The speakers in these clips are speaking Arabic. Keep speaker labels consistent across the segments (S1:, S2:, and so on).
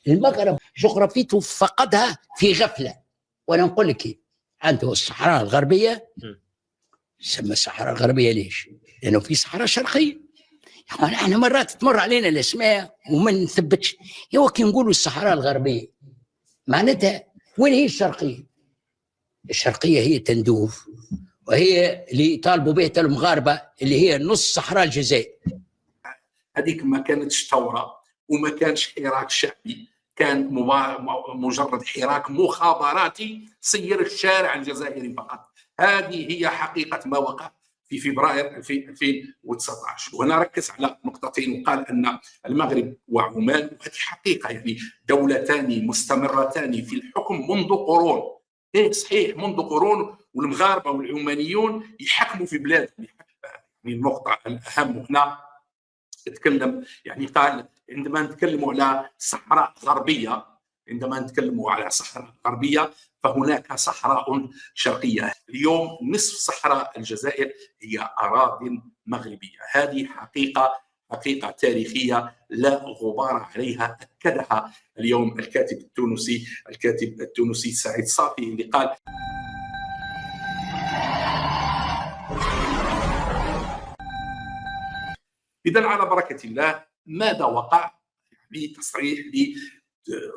S1: المغرب جغرافيته فقدها في غفله، وانا نقول لك كيف. عنده الصحراء الغربيه، تسمى الصحراء الغربيه ليش؟ لانه في صحراء شرقيه. يعني احنا مرات تمر علينا الاسماء وما نثبتش. هو كي نقولوا الصحراء الغربيه معناتها وين هي الشرقيه؟ الشرقيه هي تندوف، وهي اللي طالبوا بها المغاربه اللي هي نص صحراء الجزائر.
S2: هذيك ما كانتش ثوره وما كانش حراك شعبي، كان مجرد حراك مخابراتي سير الشارع الجزائري فقط. هذه هي حقيقه ما وقع في فبراير 2019. وهنا ركز على نقطتين، وقال ان المغرب وعمان، وهذه حقيقه يعني دولتان مستمرتان في الحكم منذ قرون. إيه صحيح منذ قرون، والمغاربه والعمانيون يحكموا في بلادهم. يعني النقطه الاهم هنا تكلم، يعني قال عندما نتكلموا على صحراء غربيه، عندما نتكلموا على صحراء غربيه فهناك صحراء شرقيه. اليوم نصف صحراء الجزائر هي اراضي مغربيه. هذه حقيقه تاريخيه لا غبار عليها، اكدها اليوم الكاتب التونسي سعيد صافي، اللي قال: إذن على بركة الله، ماذا وقع؟ بتصريح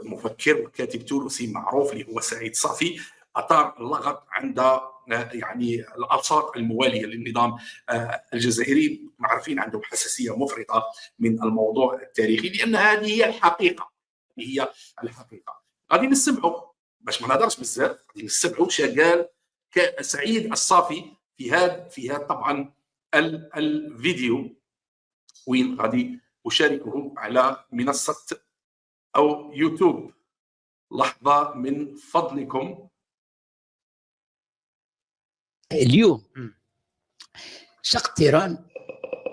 S2: لمفكر وكاتب تونسي معروف اللي هو سعيد صافي، أثار اللغط عند يعني الأوساط الموالية للنظام الجزائري. عارفين عندهم حساسية مفرطة من الموضوع التاريخي، لأن هذه هي الحقيقة. غادي نسمعوا باش ما نهضرش بزاف، غادي نسمعوا شغال سعيد الصافي في هذا طبعا الفيديو، وين غادي أشاركه على منصة أو يوتيوب. لحظة من فضلكم.
S1: اليوم سقط إيران،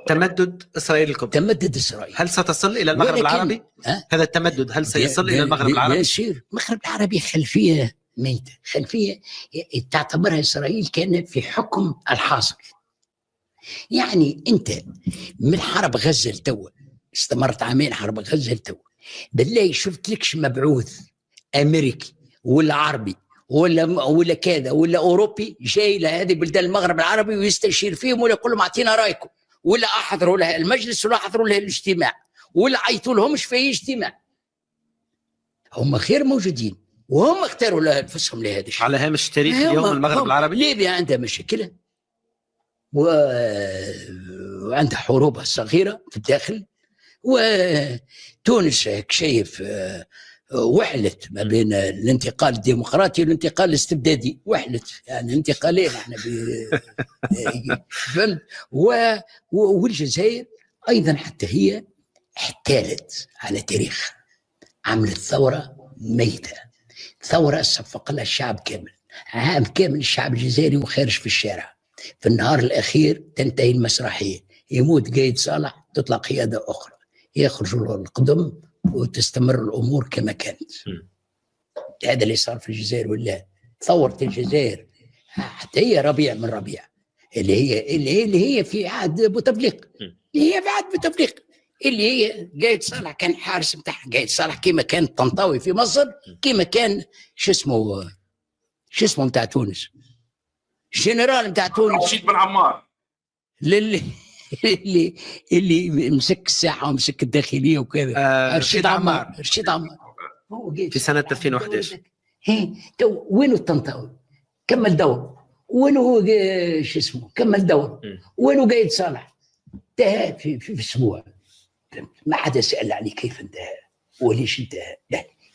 S3: تمدد إسرائيل الكبرى،
S1: تمدد إسرائيل،
S3: هل ستصل إلى المغرب العربي؟ هذا التمدد هل سيصل إلى المغرب العربي؟
S1: يصير المغرب العربي خلفية ميتة، خلفية تعتبرها إسرائيل كانت في حكم الحاصل. يعني أنت من حرب غزة لتوا استمرت عامين، حرب غزة لتوا، بالله شفت لكش مبعوث أمريكي ولا عربي ولا كذا ولا أوروبي جاي لهذه بلدان المغرب العربي ويستشير فيهم ولا يقول لهم أعطينا رأيكم، ولا أحضروا لها المجلس ولا أحضروا لها الاجتماع ولا عيطوا لهمش في أي اجتماع. هم غير موجودين وهم اختاروا لأنفسهم لهذا الشيء.
S3: على هامش التاريخ اليوم المغرب العربي
S1: ليبيا عندها مشاكلها وعندها حروبها الصغيرة في الداخل، وتونس شايف وحلت ما بين الانتقال الديمقراطي والانتقال الاستبدادي، وحلت يعني انتقالين احنا فهمت. والجزائر ايضا حتى هي احتالت على تاريخ، عملت ثوره ميته، ثوره صفق لها الشعب كامل، عام كامل الشعب الجزائري وخارج في الشارع. في النهار الاخير تنتهي المسرحيه، يموت قايد صالح تطلع قياده اخرى، يخرجوا له القدم وتستمر الامور كما كانت. هذا اللي صار في الجزائر. ولا ثوره الجزائر حتى هي ربيع من ربيع، اللي هي في عهد بوتفليقه، اللي هي في عهد بوتفليقه، اللي هي قايد صالح كان حارس بتاعها. قايد صالح كما كان الطنطاوي في مصر، كما كان شو اسمه بتاع تونس، الجنرال بتاع تونس
S2: رشيد بن عمار،
S1: اللي مسك الساحه ومسك الداخليه وكذا.
S3: رشيد عمار
S1: هو
S3: في سنه 2011.
S1: تو وينو الطنطاوي كمل دور، وينو شو اسمه كمل دور، وينو قايد صالح انتهى في اسبوع. ما حدا سال عليه كيف انتهى وليش انتهى.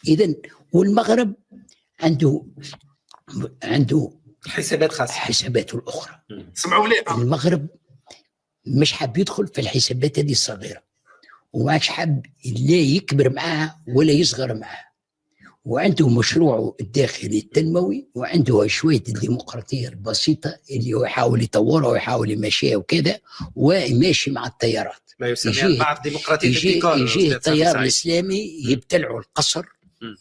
S1: اذا والمغرب عنده
S3: حسابات خاصه،
S1: حساباته الاخرى.
S2: سمعوا لي،
S1: المغرب مش حاب يدخل في الحسابات هذه الصغيره، وما عادش حاب لا يكبر معها ولا يصغر معها، وعنده مشروعه الداخلي التنموي، وعنده شويه الديمقراطيه البسيطه اللي هو يحاول يطورها ويحاول يمشيها وكذا، وماشي مع التيارات.
S3: ما يسمى بعض ديمقراطيه
S1: يجي التيار الاسلامي يبتلعوا القصر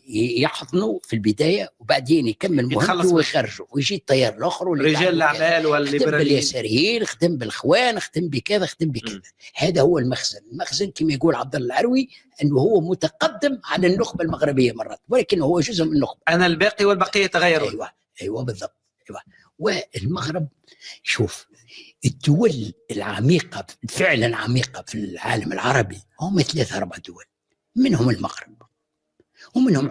S1: يحضنوا في البدايه وبعدين يكمل مهمته ويخرجوا، ويجي التيار الاخر
S3: رجال الاعمال
S1: والليبراليين، خدم باليساريين، خدم بالاخوان، خدم بكذا، خدم بكذا. هذا هو المخزن كما يقول عبد الله العروي انه هو متقدم على النخبه المغربيه مرات، ولكن هو جزء من النخبه.
S3: انا الباقي والبقيه يتغيرون.
S1: ايوه بالضبط. ايوه. والمغرب، شوف الدول العميقه فعلا عميقه في العالم العربي هم 3-4 دول، منهم المغرب ومنهم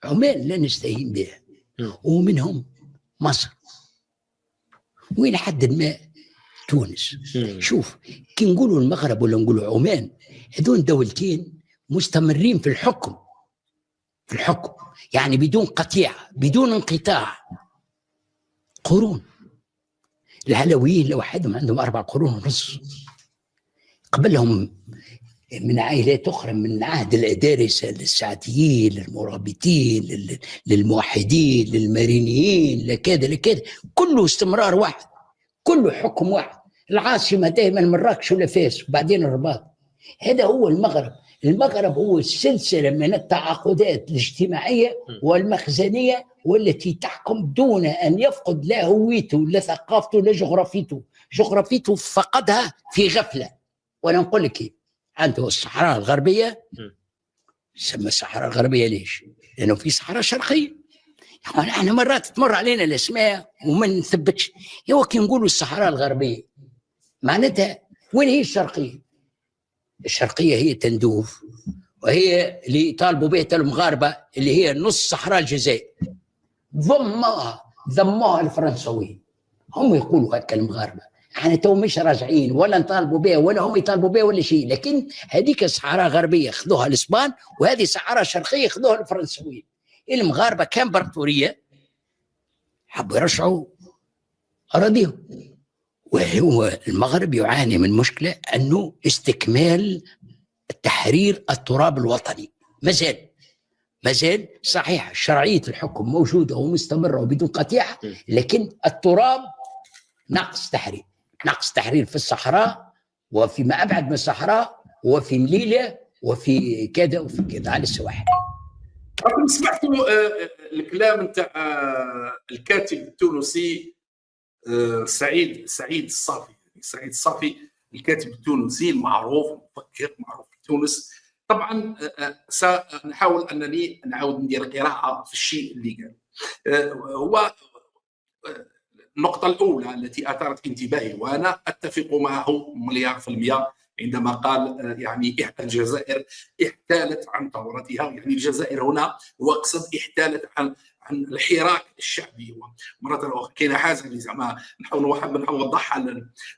S1: عمان لا نستهين بها، ومنهم مصر، وإلى حد ما تونس. شوف كي نقولوا المغرب ولا نقولوا عمان، هذول دولتين مستمرين في الحكم يعني بدون قطيعة بدون انقطاع قرون. العلويين لوحدهم عندهم 4 قرون ونص، قبلهم من عائلات أخرى من عهد الأدارسة للسعديين للمرابطين للموحدين للمارينيين لكذا كله استمرار واحد، كله حكم واحد. العاصمة دائما مراكش ولا فاس وبعدين الرباط. هذا هو المغرب هو السلسلة من التعاقدات الاجتماعية والمخزنية والتي تحكم دون أن يفقد لا هويته لا ثقافته لا جغرافيته فقدها في غفلة. وأنا نقول لك عنده الصحراء الغربية، سمى الصحراء الغربية ليش؟ لأنه في صحراء شرقية. يعني احنا مرات تمر علينا الأسماء وما نثبتش. هو كي نقولوا الصحراء الغربية معناتها وين هي الشرقية؟ الشرقية هي تندوف، وهي اللي طالبوا بها المغاربة اللي هي نص صحراء الجزائر، ضموها الفرنسويين. هم يقولوا هكا المغاربة، احنا تو مش راجعين ولا نطالبوا بها ولا هم يطالبوا بها ولا شيء، لكن هذيك صحراء غربيه خذوها الاسبان، وهذه صحراء شرقيه خذوها الفرنسويين. المغاربه كامبراطوريه حبوا يرجعوا اراضيهم. وهو المغرب يعاني من مشكله انه استكمال تحرير التراب الوطني مازال صحيح شرعيه الحكم موجوده ومستمره وبدون قطيعه، لكن التراب ناقص تحرير في الصحراء وفيما أبعد من الصحراء وفي مليلة وفي كذا وفي كذا على السواحل.
S2: راكم سمعتوا الكلام نتاع الكاتب التونسي سعيد الصافي الكاتب التونسي المعروف المفكر معروف في تونس. طبعا سنحاول أنني نعاود ندير قراءة في الشيء اللي قال. هو النقطة الأولى التي أثارت انتباهي وأنا أتفق معه 100% عندما قال يعني الجزائر احتالت عن ثورتها. يعني الجزائر هنا هو قصد احتالت عن الحراك الشعبي. مرة أخرى كاينة حاجة اللي زعما نحاول نوضحها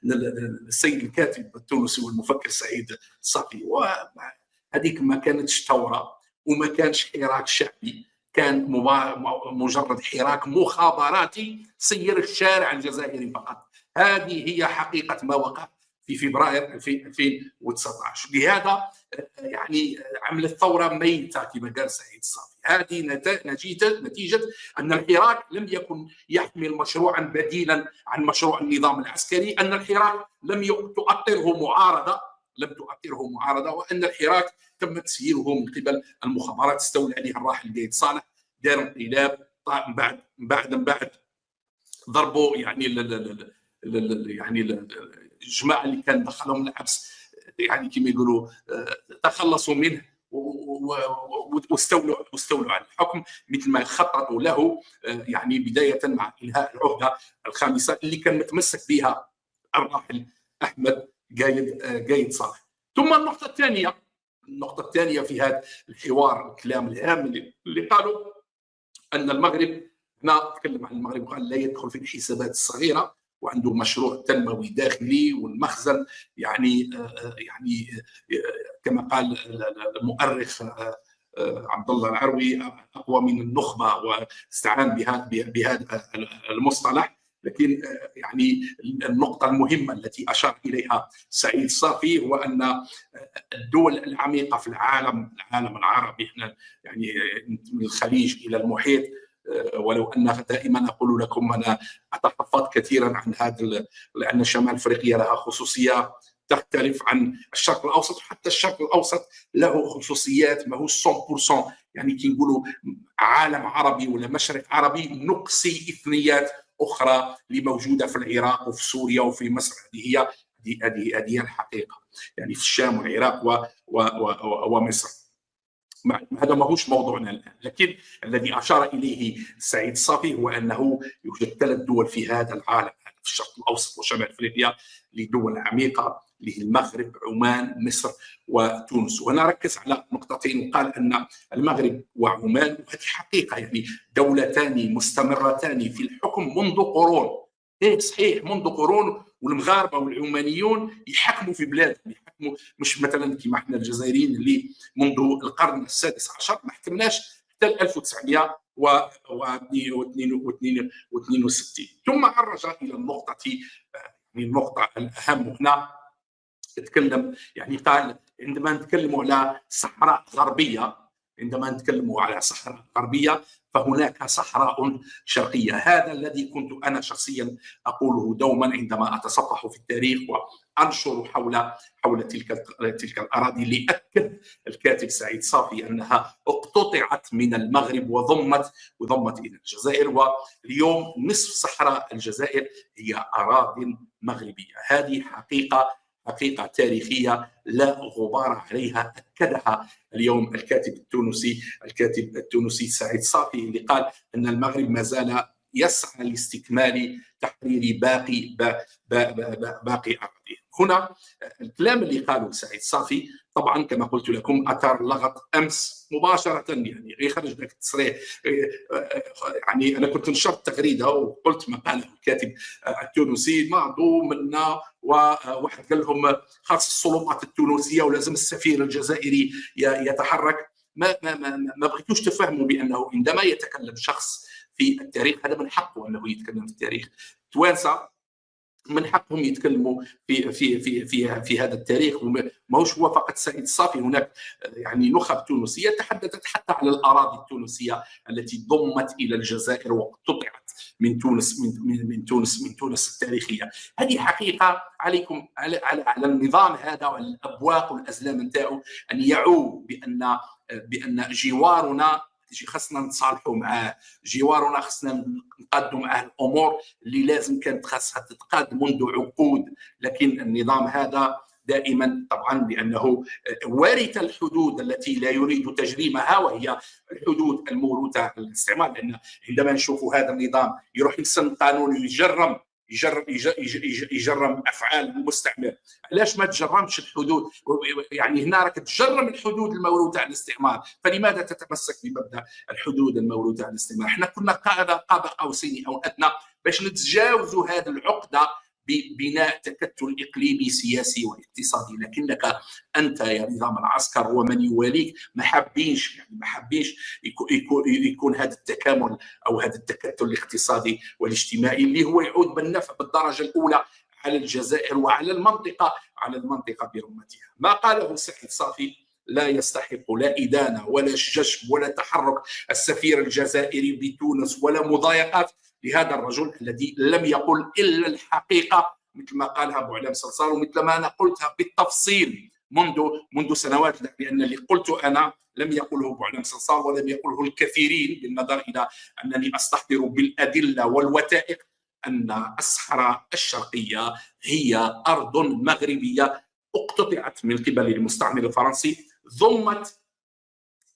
S2: للسيد الكاتب التونسي والمفكر سعيد الصافي. وهذيك ما كانتش ثورة وما كانش حراك شعبي، كان مجرد حراك مخابراتي سير الشارع الجزائري فقط. هذه هي حقيقة ما وقع في فبراير 2019. لهذا يعني عملت ثورة ميتة كما قال سعيد الصافي. هذه نتيجة أن الحراك لم يكن يحمل مشروعا بديلا عن مشروع النظام العسكري، أن الحراك لم تؤطره معارضة، وأن الحراك تم تسييره من قبل المخابرات استولى عليها الراحل قايد صالح، دار انقلاب. بعد ضربوا يعني الجماعه اللي كان دخلهم الحبس، يعني كما يقولوا تخلصوا منه واستولوا على الحكم مثل ما خططوا له، يعني بدايه مع انهاء العهده الخامسه اللي كان متمسك بها الراحل احمد قايد صالح. ثم النقطه الثانيه في هذا الحوار الكلام الهام اللي قالوا ان المغرب، هنا تكلم عن المغرب وقال لا يدخل في الحسابات الصغيره وعنده مشروع تنموي داخلي، والمخزن يعني كما قال المؤرخ عبد الله العروي اقوى من النخبه، واستعان بهذا المصطلح. لكن يعني النقطة المهمة التي أشار إليها سعيد الصافي هو أن الدول العميقة في العالم العربي، احنا يعني من الخليج إلى المحيط، ولو أن دائما أقول لكم أنا أتحفظ كثيرا عن هذا، لأن شمال أفريقيا لها خصوصية تختلف عن الشرق الاوسط، وحتى الشرق الاوسط له خصوصيات ماهوش 100%. يعني كي نقولوا عالم عربي ولا مشرق عربي نقصي اثنيات اخرى اللي موجوده في العراق وفي سوريا وفي مصر. هذه الحقيقه، يعني في الشام والعراق ومصر. هذا ماهوش موضوعنا الان، لكن الذي اشار اليه سعيد صافي هو انه يوجد 3 دول في هذا العالم، في الشرق الاوسط وشمال افريقيا، لدول عميقه اللي هي المغرب، عمان، مصر وتونس. وهنا ركز على نقطتين، وقال ان المغرب وعمان، وهذه حقيقه، يعني دولتان مستمرتان في الحكم منذ قرون. صحيح منذ قرون، والمغاربه والعمانيون يحكموا في بلادهم، يحكموا مش مثلا كما احنا الجزائريين اللي منذ القرن السادس عشر ما حكمناش حتى 1962. ثم عرج الى النقطه الاهم هنا. تكلم، يعني قال عندما نتكلم على صحراء غربيه فهناك صحراء شرقيه. هذا الذي كنت انا شخصيا اقوله دوما عندما اتصفح في التاريخ وانشر حول تلك الاراضي. لأكد الكاتب سعيد صافي انها اقتطعت من المغرب وضمت الى الجزائر، واليوم نصف صحراء الجزائر هي اراضي مغربيه. هذه حقيقه تاريخية لا غبار عليها، أكدها اليوم الكاتب التونسي سعيد صافي، اللي قال أن المغرب ما زال يسعى لاستكمال تحرير باقي أراضيه. هنا الكلام اللي قاله سعيد صافي طبعا كما قلت لكم أثار لغط أمس مباشرة، يعني غير خرج ذاك التصريح. يعني أنا كنت نشرت تغريدة وقلت ما قاله الكاتب التونسي معظو منا، وواحد قال لهم خاص السلطات التونسية ولازم السفير الجزائري يتحرك. ما بغيتوش تفهموا بأنه عندما يتكلم شخص في التاريخ هذا من حقه أنه يتكلم في التاريخ. توانسة من حقهم يتكلموا في هذا التاريخ، وماهوش هو فقط سعيد صافي. هناك يعني نخب تونسيه تحدثت حتى على الاراضي التونسيه التي ضمت الى الجزائر واقتطعت من تونس التاريخيه. هذه حقيقه عليكم على النظام هذا وعلى الابواق والازلام نتاعو ان يعوا بان جوارنا خصنا نتصالحوا معاه، جوارنا خصنا نقادوا معاه الامور اللي لازم كانت خاصها تتقاد منذ عقود. لكن النظام هذا دائما طبعا لانه وارث الحدود التي لا يريد تجريمها، وهي الحدود الموروثه للاستعمار. لان عندما نشوفوا هذا النظام يروح يسن قانون يجرم افعال المستعمر، علاش ما تجرمش الحدود؟ يعني هنا راك تجرم الحدود الموروثه على الاستعمار، فلماذا تتمسك بمبدا الحدود الموروثه على الاستعمار؟ احنا كنا قاب قوسين او ادنى باش نتجاوزوا هذه العقده ببناء تكتل اقليمي سياسي واقتصادي. لكنك انت يا نظام العسكر ومن يواليك ما حابينش يكون هذا التكامل او هذا التكتل الاقتصادي والاجتماعي اللي هو يعود بالنفع بالدرجه الاولى على الجزائر وعلى المنطقه برمتها. ما قاله سعيد صافي لا يستحق لا إدانة ولا جشم ولا تحرك السفير الجزائري بتونس ولا مضايقات لهذا الرجل الذي لم يقل إلا الحقيقة مثل ما قالها بوعلام صرصار، ومثل ما أنا قلتها بالتفصيل منذ سنوات. لأن اللي قلته أنا لم يقله بوعلام صرصار ولم يقله الكثيرين، بالنظر إلى أنني أستحضر بالأدلة والوثائق أن الصحراء الشرقية هي أرض مغربية اقتطعت من قبل المستعمر الفرنسي، ضمت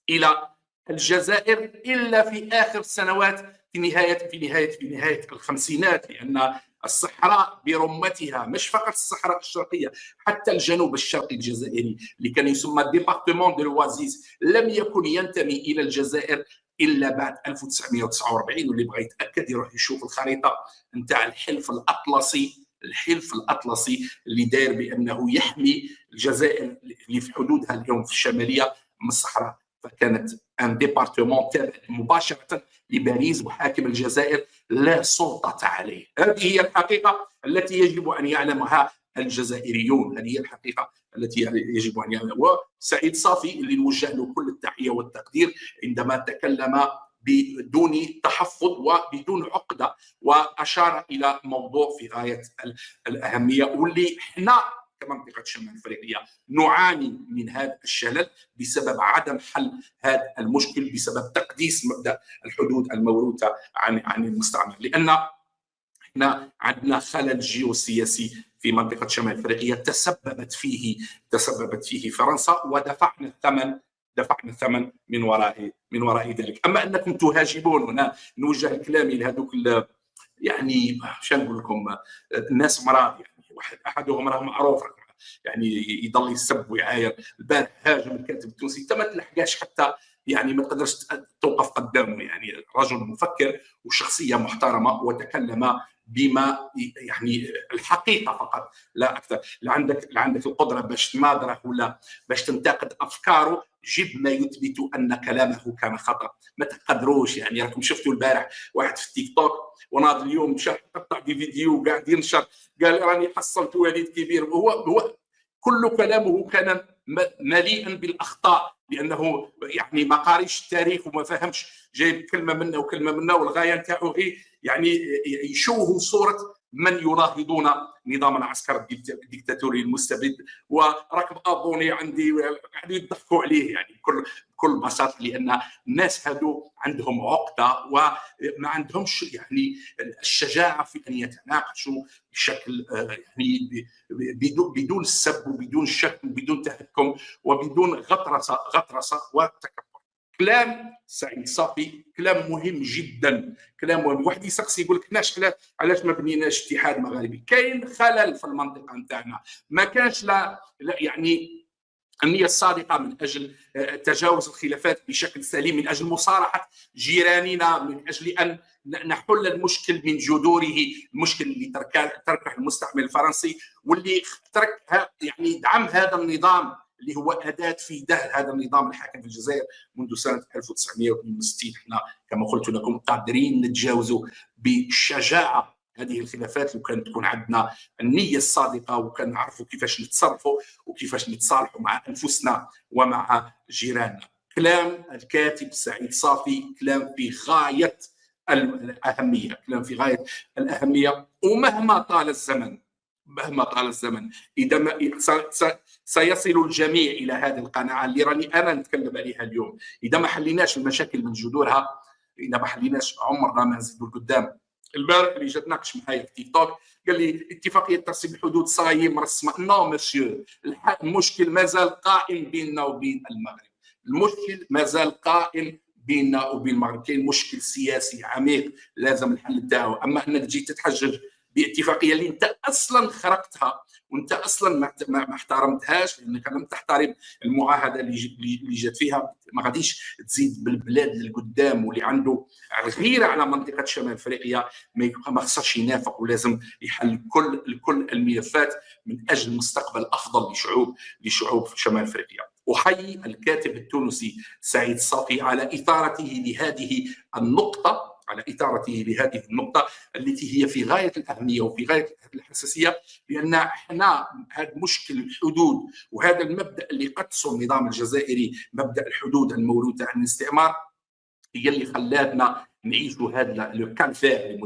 S2: إلى الجزائر إلا في آخر سنوات في نهاية الخمسينات. لأن الصحراء برمتها مش فقط الصحراء الشرقية، حتى الجنوب الشرقي الجزائري اللي كان يسمى ديبارتمون دو لوازيز لم يكن ينتمي إلى الجزائر إلا بعد 1949. واللي بغى يتأكد يروح يشوف الخريطة نتاع الحلف الأطلسي اللي داير بأنه يحمي الجزائر اللي في حدودها اليوم في الشمالية من الصحراء. فكانت ان ديبارتمون تابع مباشرة لباريس، وحاكم الجزائر لا سلطة عليه. هذه هي الحقيقة التي يجب أن يعلمها الجزائريون، هذه هي الحقيقة التي يجب أن يعلمها. وسعيد صافي اللي نوجه له كل التحية والتقدير عندما تكلم بدون تحفظ وبدون عقدة، وأشار إلى موضوع في غاية الأهمية، واللي احنا كمنطقة شمال أفريقيا نعاني من هذا الشلل بسبب عدم حل هذا المشكل، بسبب تقديس مبدأ الحدود الموروثة عن المستعمر. لأن احنا عندنا خلل جيوسياسي في منطقة شمال أفريقيا تسببت فيه فرنسا، ودفعنا الثمن من وراء ذلك. أما أنكم تهاجمون، هنا نوجه كلامي لهذوك يعني شو نقول لكم، الناس مرض، يعني واحد احدهم راه معروف يعني يضل يسب ويعاير. البارح هاجم الكاتب التونسي، انت ما تلحقاش حتى يعني ما تقدرش توقف قدامه، يعني رجل مفكر وشخصيه محترمه وتكلم بما يعني الحقيقه فقط لا اكثر. عندك القدره باش تناظره ولا باش تنتقد افكاره، جيب ما يثبت ان كلامه كان خطا. ما تقدروش، يعني راكم شفتوا البارح واحد في التيك توك وناض اليوم مشى قطع في فيديو وقاعد ينشر، قال راني حصلت وليد كبير. هو كل كلامه كان مليئا بالاخطاء، لانه يعني ما قاريش التاريخ وما فهمش، جايب كلمه منه وكلمه منه، والغايه نتاعو هي يعني يشوهوا صوره من يناهضون نظام العسكر الديكتاتوري المستبد. وراكب ابوني عندي قاعدين يضحكوا عليه يعني بكل بساطه، لان الناس هذو عندهم عقده وما عندهمش يعني الشجاعه في ان يتناقشوا بشكل يعني بدون السب وبدون شك وبدون تهكم وبدون غطرسه وتكبر. كلام سعيد صافي كلام مهم جدا، كلام مهم. واحد يسقسي يقول لك علاش ما بنيناش اتحاد مغاربي؟ كاين خلل في المنطقه نتاعنا، ما كانش لا يعني النية الصادقة من أجل تجاوز الخلافات بشكل سليم، من أجل مصارحة جيراننا، من أجل أن نحل المشكل من جذوره، المشكل اللي تركه المستعمر الفرنسي واللي ترك يعني دعم هذا النظام اللي هو أداة في دهر هذا النظام الحاكم في الجزائر منذ سنة 1962. احنا كما قلت لكم قادرين نتجاوزوا بشجاعة هذه الخلافات لو كانت تكون عندنا النية الصادقة، وكان نعرفوا كيفاش نتصرفوا وكيفاش نتصالحوا مع أنفسنا ومع جيراننا. كلام الكاتب سعيد صافي كلام في غاية الأهمية، كلام في غاية الأهمية. ومهما طال الزمن إذا ما سيصل الجميع إلى هذه القناعة اللي راني أنا نتكلم عليها اليوم. إذا ما حليناش المشاكل من جذورها، إذا ما حليناش عمرنا ما نزيدوا لقدام. البارح اللي جا تناقش معايا في تيك توك قال لي اتفاقيه ترسيم الحدود صاي مرسمه. نو مسيو، المشكل مازال قائم بيننا وبين المغرب، المشكل مازال قائم بيننا وبين المغرب. كاين مشكل سياسي عميق لازم الحل تاعو. اما انك تجي تتحجج باتفاقيه اللي انت اصلا خرقتها وانت اصلا ما احترمتهاش، لانك لم تحترم المعاهده اللي جات فيها، ما غاديش تزيد بالبلاد للقدام. واللي عنده الغيره على منطقه شمال افريقيا ما خصش ينافق، ولازم يحل كل الملفات من اجل مستقبل افضل لشعوب شمال افريقيا. احيي الكاتب التونسي سعيد صافي على اثارته لهذه النقطه، التي هي في غايه الاهميه وفي غايه الحساسيه. لان احنا هذا مشكل الحدود وهذا المبدا اللي قدسه النظام الجزائري، مبدا الحدود الموروثه عن الاستعمار، هي اللي خلاتنا نعيشوا هذا لو كالفير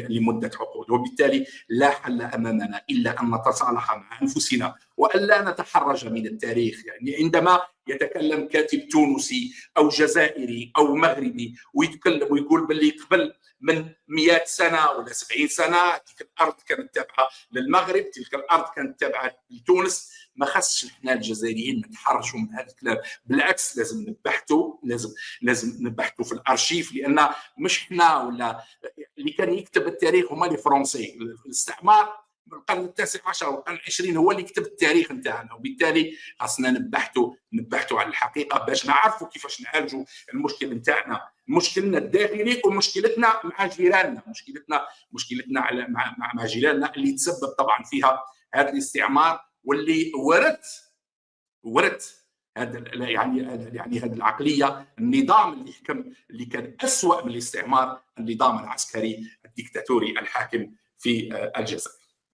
S2: لمده عقود. وبالتالي لا حل امامنا الا ان نتصالح مع انفسنا والا نتحرج من التاريخ. يعني عندما يتكلم كاتب تونسي او جزائري او مغربي ويتكلم ويقول باللي قبل من 100 سنه ولا 70 سنه تلك الارض كانت تابعه للمغرب، تلك الارض كانت تابعه لتونس، ما خصش احنا الجزائريين نتحرجوا من هذا الكلام. بالعكس لازم نبحثوا في الارشيف، لان مش احنا ولا اللي كان يكتب التاريخ هما لي فرنسي. الاستعمار من القرن التاسع عشر والقرن العشرين هو اللي كتب التاريخ نتاعنا، وبالتالي خاصنا نبحثوا على الحقيقه باش نعرفوا كيفاش نعالجوا المشكل نتاعنا، مشكلنا الداخلي ومشكلتنا مع جيراننا، مشكلتنا مع جيراننا اللي تسبب طبعا فيها هذا الاستعمار، واللي ورث هذا يعني هذه العقليه، النظام اللي كان أسوأ من الاستعمار، النظام العسكري الديكتاتوري الحاكم في الجزائر.